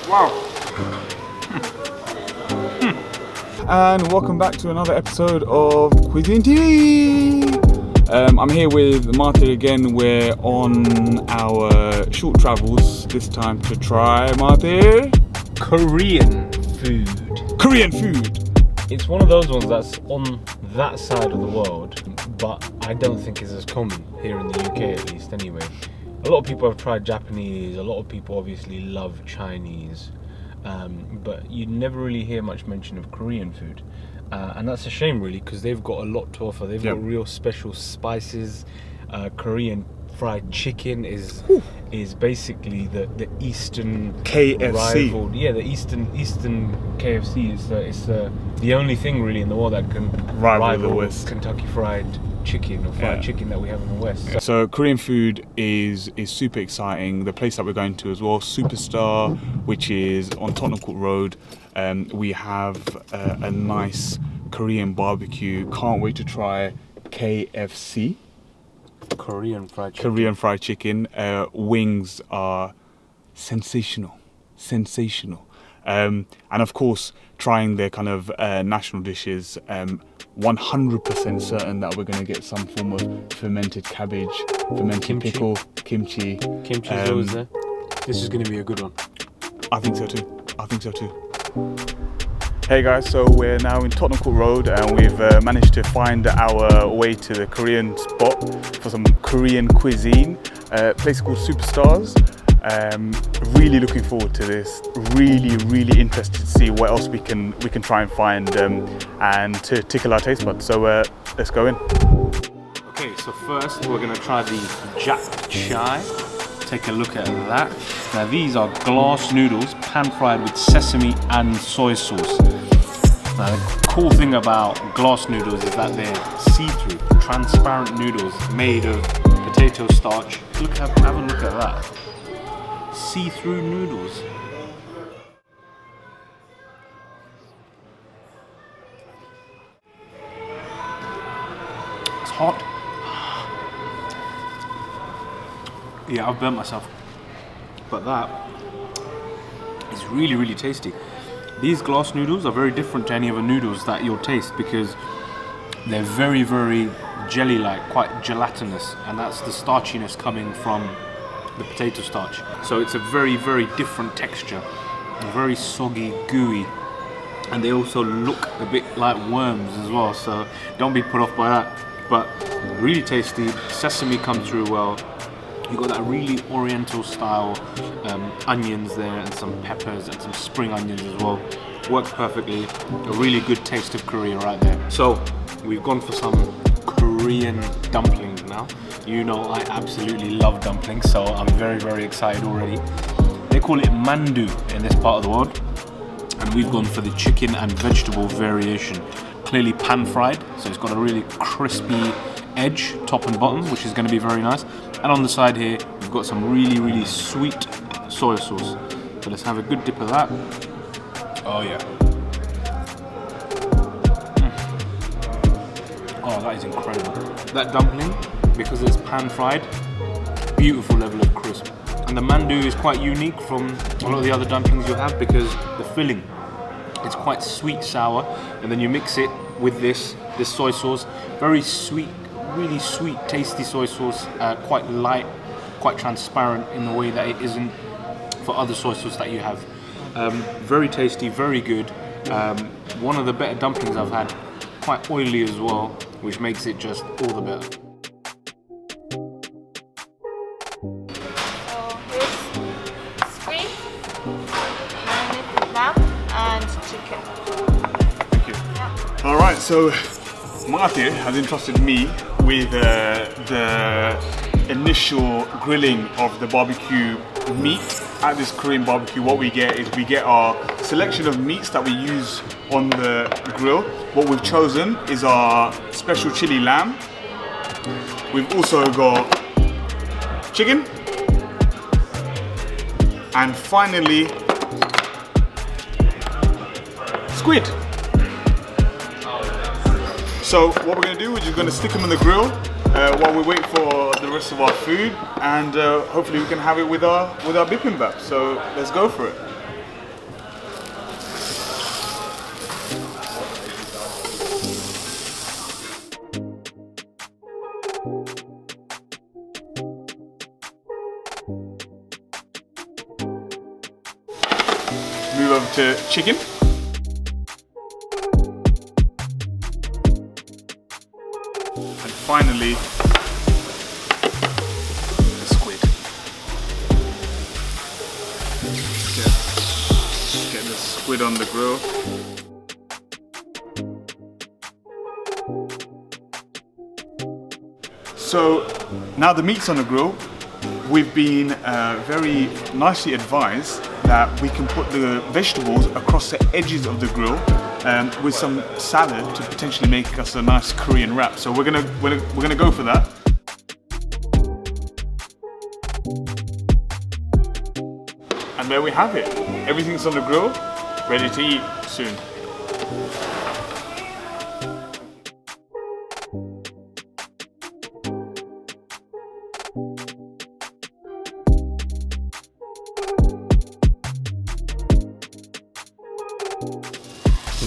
Wow. And welcome back to another episode of Cuisine TV. I'm here with Marty again. We're on our short travels this time to try, Marty, Korean food. Korean food. It's one of those ones that's on that side of the world, but I don't think it's as common here in the UK, at least anyway. A lot of people have tried Japanese, a lot of people obviously love Chinese, but you never really hear much mention of Korean food. And that's a shame really, because they've got a lot to offer. They've got real special spices. Korean fried chicken is basically the Eastern KFC. rival. Yeah, the Eastern KFC is the only thing really in the world that can rival the West Kentucky Fried Chicken or fried chicken that we have in the West. So Korean food is super exciting. The place that we're going to as well, Superstar, which is on Tottenham Court Road. We have a nice Korean barbecue. Can't wait to try KFC. Korean fried chicken. Korean fried chicken. Wings are sensational. And of course, trying their kind of national dishes. 100% certain that we're going to get some form of fermented cabbage, fermented pickle, kimchi. Kimchi is always there. This is going to be a good one. I think so too. Hey guys, so we're now in Tottenham Court Road and we've managed to find our way to the Korean spot for some Korean cuisine. A place called Superstars. Really looking forward to this. Really interested to see what else we can try and find and to tickle our taste buds. So let's go in. Okay, so first we're going to try the japchae. Take a look at that. Now these are glass noodles, pan fried with sesame and soy sauce. Now the cool thing about glass noodles is that they're see-through, transparent noodles made of potato starch. Have a look at that. See-through noodles. It's hot. Yeah, I've burnt myself. But that is really tasty. These glass noodles are very different to any other noodles that you'll taste because they're very jelly-like, quite gelatinous, and that's the starchiness coming from the potato starch. So it's a very different texture, very soggy, gooey, and they also look a bit like worms as well, so don't be put off by that. But really tasty, sesame comes through well. You've got that really oriental style onions there and some peppers and some spring onions as well. Works perfectly, a really good taste of Korea right there. So we've gone for some Korean dumplings now. You know I absolutely love dumplings, so I'm very excited already. They call it mandu in this part of the world, and we've gone for the chicken and vegetable variation. Clearly pan fried, so it's got a really crispy edge, top and bottom, which is going to be very nice. And on the side here, we've got some really sweet soy sauce. So let's have a good dip of that. Oh yeah. Oh, that is incredible. That dumpling, because it's pan fried, beautiful level of crisp. And the mandu is quite unique from a lot of the other dumplings you'll have because the filling, it's quite sweet sour, and then you mix it with this soy sauce, very sweet, really sweet, tasty soy sauce, quite light, quite transparent in the way that it isn't for other soy sauce that you have. Very tasty, very good. One of the better dumplings I've had, quite oily as well, which makes it just all the better. So here's squid, marinated lamb, and chicken. Thank you. All right, so Marty has entrusted me with the initial grilling of the barbecue meat. At this Korean barbecue, what we get is we get our selection of meats that we use on the grill. What we've chosen is our special chili lamb. We've also got chicken, and finally squid. So what we're going to do, we're just going to stick them on the grill while we wait for the rest of our food, and hopefully we can have it with our bibimbap. So let's go for it. to chicken. And finally, the squid. Get the squid on the grill. So now the meat's on the grill, we've been very nicely advised that we can put the vegetables across the edges of the grill with some salad to potentially make us a nice Korean wrap. So we're gonna go for that. And there we have it. Everything's on the grill, ready to eat soon.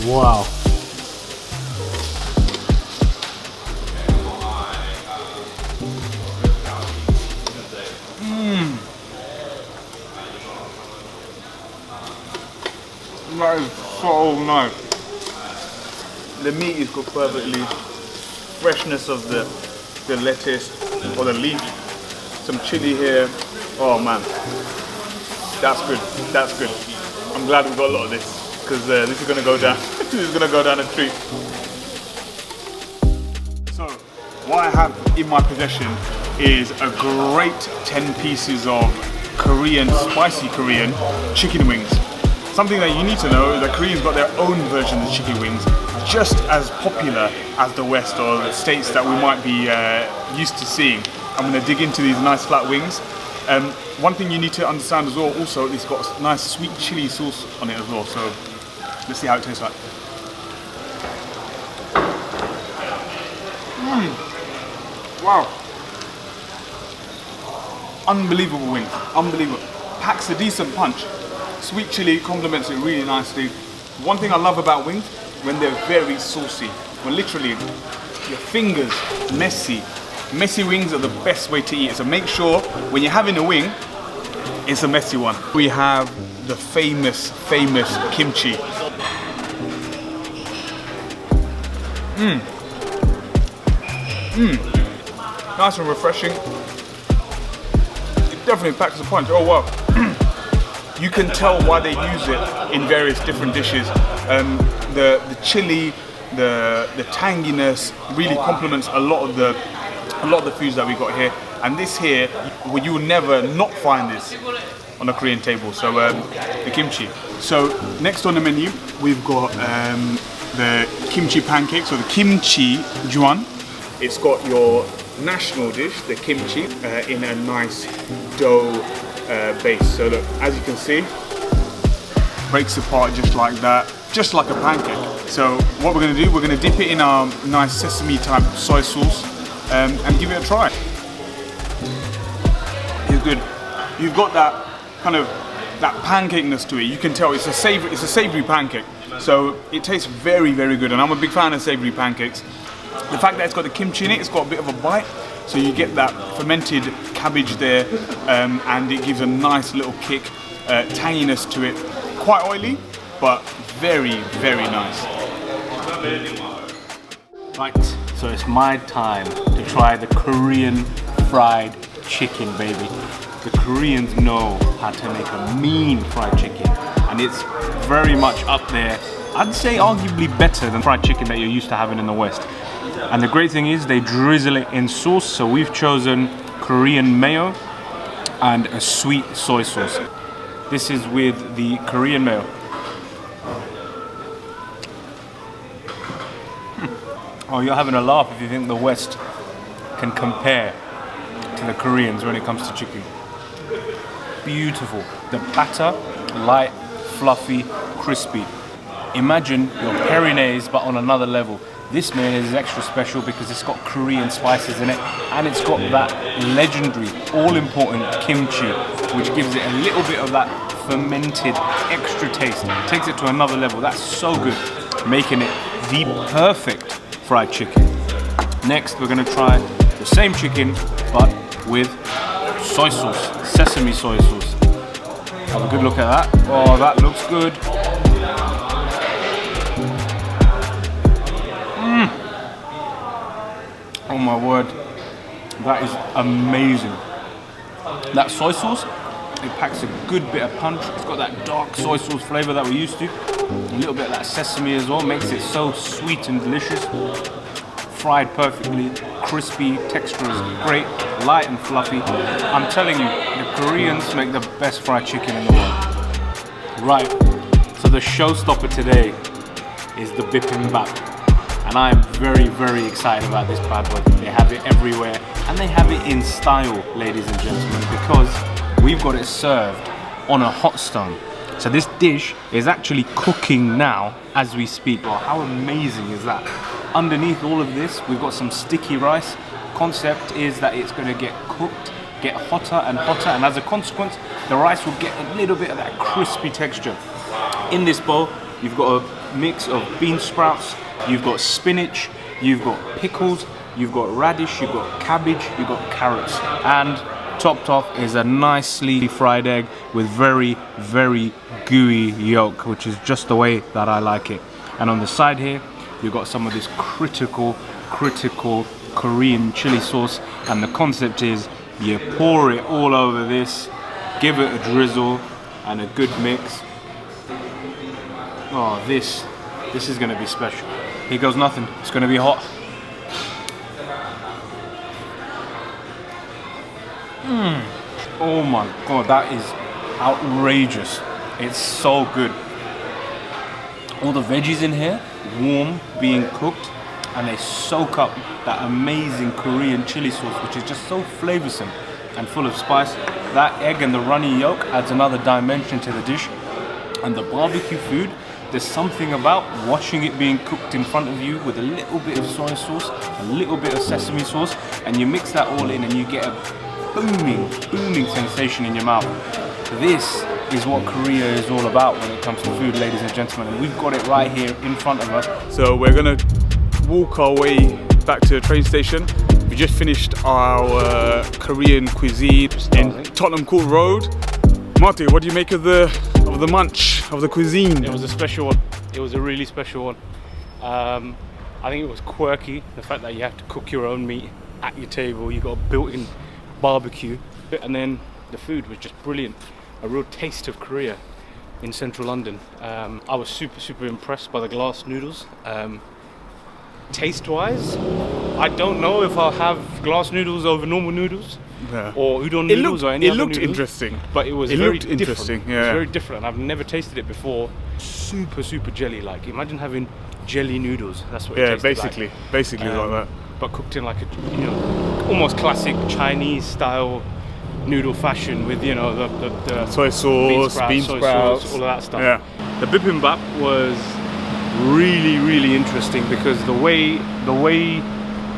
Wow. That is so nice. The meat is cooked perfectly. Freshness of the lettuce or the leaf. Some chili here. Oh man, that's good. That's good. I'm glad we got a lot of this because this is gonna go down. This is gonna go down a treat. So what I have in my possession is a great 10 pieces of Korean, spicy Korean chicken wings. Something that you need to know is that Koreans got their own version of chicken wings, just as popular as the West or the States that we might be used to seeing. I'm going to dig into these nice flat wings. One thing you need to understand as well, also, it's got a nice sweet chili sauce on it as well. So let's see how it tastes like. Wow. Unbelievable wings, unbelievable. Packs a decent punch. Sweet chili complements it really nicely. One thing I love about wings, when they're very saucy, when literally your fingers messy. Messy wings are the best way to eat. So make sure when you're having a wing, it's a messy one. We have the famous kimchi. Nice and refreshing. It definitely packs a punch. Oh wow. You can tell why they use it in various different dishes. The chili, the tanginess really complements a lot of the foods that we got here. And this here, you will never not find this on a Korean table. So the kimchi. So next on the menu, we've got the kimchi pancakes or the kimchi juan. It's got your national dish, the kimchi, in a nice dough base. So look, as you can see, breaks apart just like that, just like a pancake. So what we're going to do, we're going to dip it in our nice sesame type soy sauce and give it a try. It's good. You've got that kind of that pancakeness to it. You can tell it's a savory pancake. So it tastes very, very good. And I'm a big fan of savory pancakes. The fact that it's got the kimchi in it, it's got a bit of a bite. So you get that fermented cabbage there, and it gives a nice little kick, tanginess to it. Quite oily, but very, very nice. Right, so it's my time to try the Korean fried chicken, baby. The Koreans know how to make a mean fried chicken, and it's very much up there. I'd say arguably better than fried chicken that you're used to having in the West. And the great thing is they drizzle it in sauce, so we've chosen Korean mayo and a sweet soy sauce. This is with the Korean mayo. Oh, you're having a laugh if you think the West can compare to the Koreans when it comes to chicken. Beautiful. The batter, light, fluffy, crispy. Imagine your peri-nase but on another level. This mayonnaise is extra special because it's got Korean spices in it, and it's got that legendary, all-important kimchi, which gives it a little bit of that fermented extra taste. It takes it to another level. That's so good, making it the perfect fried chicken. Next, we're going to try the same chicken, but with soy sauce, sesame soy sauce. Have a good look at that. Oh, that looks good. Oh my word, that is amazing. That soy sauce, it packs a good bit of punch. It's got that dark soy sauce flavor that we're used to. A little bit of that sesame as well, makes it so sweet and delicious. Fried perfectly, crispy, texture is great, light and fluffy. I'm telling you, the Koreans make the best fried chicken in the world. Right, so the showstopper today is the Bibimbap. And I am very, very excited about this bad boy. They have it everywhere, and they have it in style, ladies and gentlemen, because we've got it served on a hot stone. So this dish is actually cooking now as we speak. Well, how amazing is that? Underneath all of this, we've got some sticky rice. Concept is that it's going to get cooked, get hotter and hotter, and as a consequence, the rice will get a little bit of that crispy texture. In this bowl, you've got a mix of bean sprouts, you've got spinach, you've got pickles, you've got radish, you've got cabbage, you've got carrots, and topped off is a nicely fried egg with very, very gooey yolk, which is just the way that I like it. And on the side here, you've got some of this critical Korean chili sauce, and the concept is you pour it all over this, give it a drizzle and a good mix. Oh, this is going to be special. Here goes nothing. It's going to be hot. Oh my god, that is outrageous. It's so good. All the veggies in here, warm, being cooked, and they soak up that amazing Korean chili sauce, which is just so flavoursome and full of spice. That egg and the runny yolk adds another dimension to the dish. And the barbecue food, there's something about watching it being cooked in front of you with a little bit of soy sauce, a little bit of sesame sauce, and you mix that all in and you get a booming sensation in your mouth. This is what Korea is all about when it comes to food, ladies and gentlemen, and we've got it right here in front of us. So we're gonna walk our way back to the train station. We just finished our Korean cuisine in Tottenham Court Road. Marty, what do you make of the munch, of the cuisine? It was a special one. It was a really special one. I think it was quirky, the fact that you have to cook your own meat at your table. You got a built-in barbecue, and then the food was just brilliant. A real taste of Korea in central London. I was super impressed by the glass noodles. Taste-wise, I don't know if I'll have glass noodles over normal noodles, or udon noodles or any other noodles. It looked interesting. But it was very different. interesting. Yeah. It was very different. I've never tasted it before. Super jelly-like. Imagine having jelly noodles. That's what it tasted like. Basically like that. But cooked in like a, almost classic Chinese style noodle fashion with, the soy sauce, bean sprouts, all of that stuff. Yeah. The bibimbap was really interesting because the way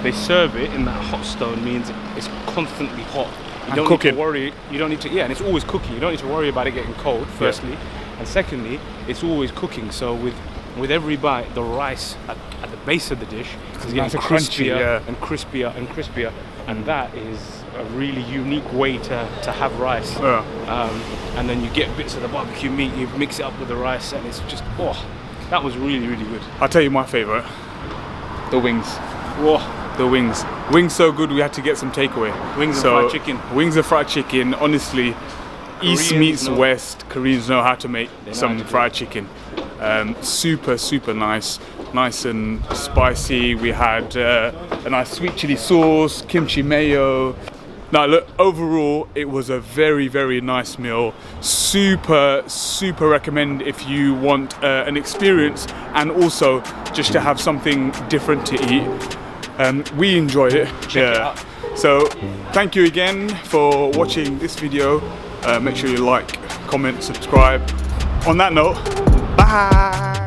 they serve it in that hot stone means it's constantly hot. You don't need to worry. You don't need to. Yeah, and it's always cooking. You don't need to worry about it getting cold. Firstly, and secondly, it's always cooking. So with every bite, the rice at the base of the dish is getting crispier and crispier and crispier, and that is a really unique way to have rice. And then you get bits of the barbecue meat, you mix it up with the rice, and it's just that was really good. I'll tell you my favourite, the wings. The wings. Wings so good we had to get some takeaway. Wings and fried chicken. Wings and fried chicken. Honestly, East meets West. Koreans know how to make some fried chicken. Super nice and spicy. We had a nice sweet chili sauce, kimchi mayo. Now look, overall it was a very nice meal. Super recommend if you want an experience and also just to have something different to eat. We enjoyed it. Check it out. So thank you again for watching this video. Make sure you like, comment, subscribe. On that note, bye.